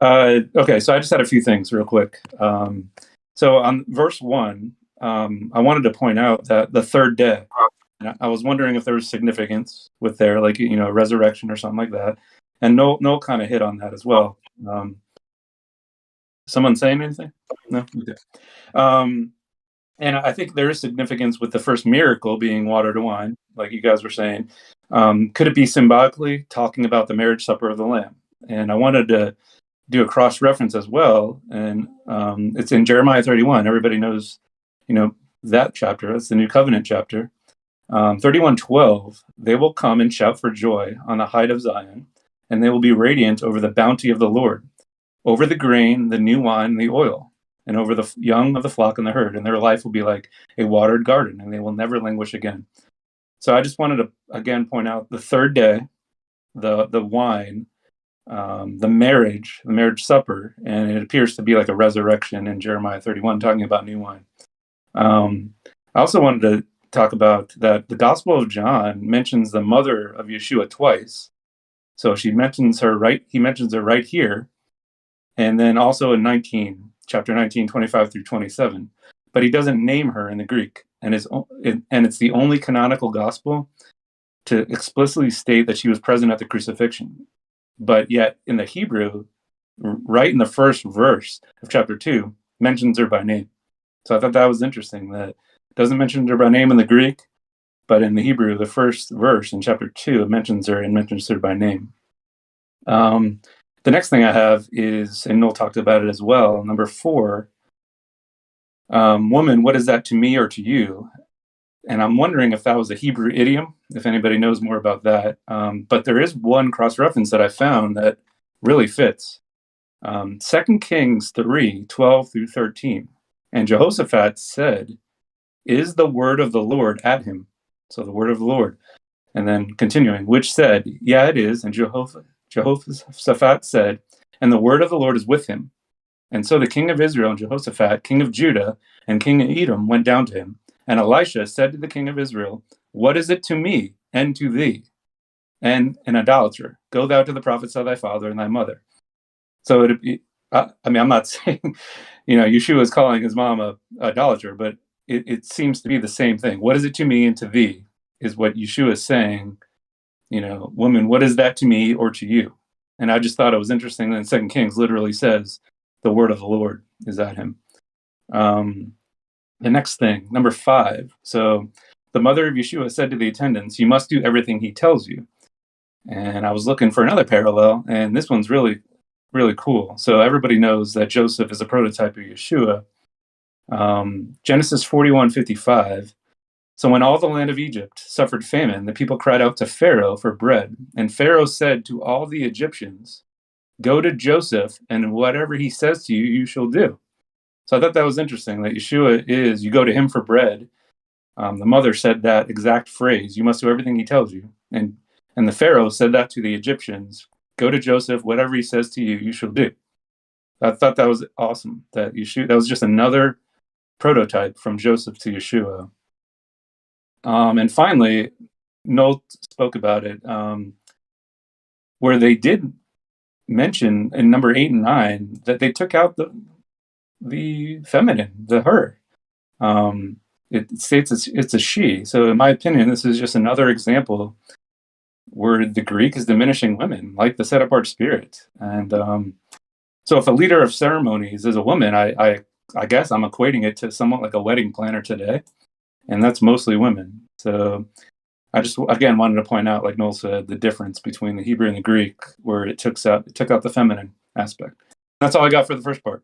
Okay, so I just had a few things real quick. So on verse 1, I wanted to point out that the third day, I was wondering if there was significance with there, like, resurrection or something like that. And Noel kind of hit on that as well. Um, Someone saying anything? No? Okay. Um, and I think there is significance with the first miracle being water to wine, like you guys were saying. Could it be symbolically talking about the marriage supper of the Lamb? And I wanted to do a cross reference as well, and it's in Jeremiah 31. Everybody knows, that chapter. That's the New Covenant chapter. 31:12. They will come and shout for joy on the height of Zion, and they will be radiant over the bounty of the Lord, over the grain, the new wine, and the oil, and over the young of the flock and the herd. And their life will be like a watered garden, and they will never languish again. So I just wanted to again point out the third day, the wine, the marriage supper, and it appears to be like a resurrection in Jeremiah 31, talking about new wine. I also wanted to talk about that the Gospel of John mentions the mother of Yeshua twice. So he mentions her right here, and then also in chapter 19, 25 through 27. But he doesn't name her in the Greek, and it's the only canonical gospel to explicitly state that she was present at the crucifixion. But yet in the Hebrew, right in the first verse of chapter 2, mentions her by name. So I thought that was interesting, that it doesn't mention her by name in the Greek, but in the Hebrew, the first verse in chapter 2, it mentions her by name. The next thing I have is, and Noel talked about it as well, number 4, woman, what is that to me or to you? And I'm wondering if that was a Hebrew idiom, if anybody knows more about that. But there is one cross-reference that I found that really fits. 2 Kings 3:12 through 13. And Jehoshaphat said, is the word of the Lord at him? So the word of the Lord. And then continuing, which said, yeah, it is. And Jehoshaphat said, and the word of the Lord is with him. And so the king of Israel and Jehoshaphat, king of Judah, and king of Edom went down to him. And Elisha said to the king of Israel, what is it to me and to thee, and an idolater? Go thou to the prophets of thy father and thy mother. So I'm not saying, Yeshua is calling his mom a idolater, but it seems to be the same thing. What is it to me and to thee is what Yeshua is saying. Woman, what is that to me or to you? And I just thought it was interesting that 2 Kings literally says the word of the Lord is at him. The next thing, number 5. So the mother of Yeshua said to the attendants, you must do everything he tells you. And I was looking for another parallel, and this one's really, really cool. So everybody knows that Joseph is a prototype of Yeshua. Genesis 41:55. So when all the land of Egypt suffered famine, the people cried out to Pharaoh for bread. And Pharaoh said to all the Egyptians, go to Joseph, and whatever he says to you, you shall do. So I thought that was interesting, that Yeshua you go to him for bread. The mother said that exact phrase, you must do everything he tells you. And the Pharaoh said that to the Egyptians, go to Joseph, whatever he says to you, you shall do. I thought that was awesome, that was just another prototype from Joseph to Yeshua. And finally, Noel spoke about it, where they did mention in number 8 and 9 that they took out the feminine, the her. It states it's a she. So in my opinion, this is just another example where the Greek is diminishing women, like the set-apart spirit. And so if a leader of ceremonies is a woman, I guess I'm equating it to somewhat like a wedding planner today, and that's mostly women. So I just, again, wanted to point out, like Noel said, the difference between the Hebrew and the Greek, where it took out the feminine aspect. That's all I got for the first part.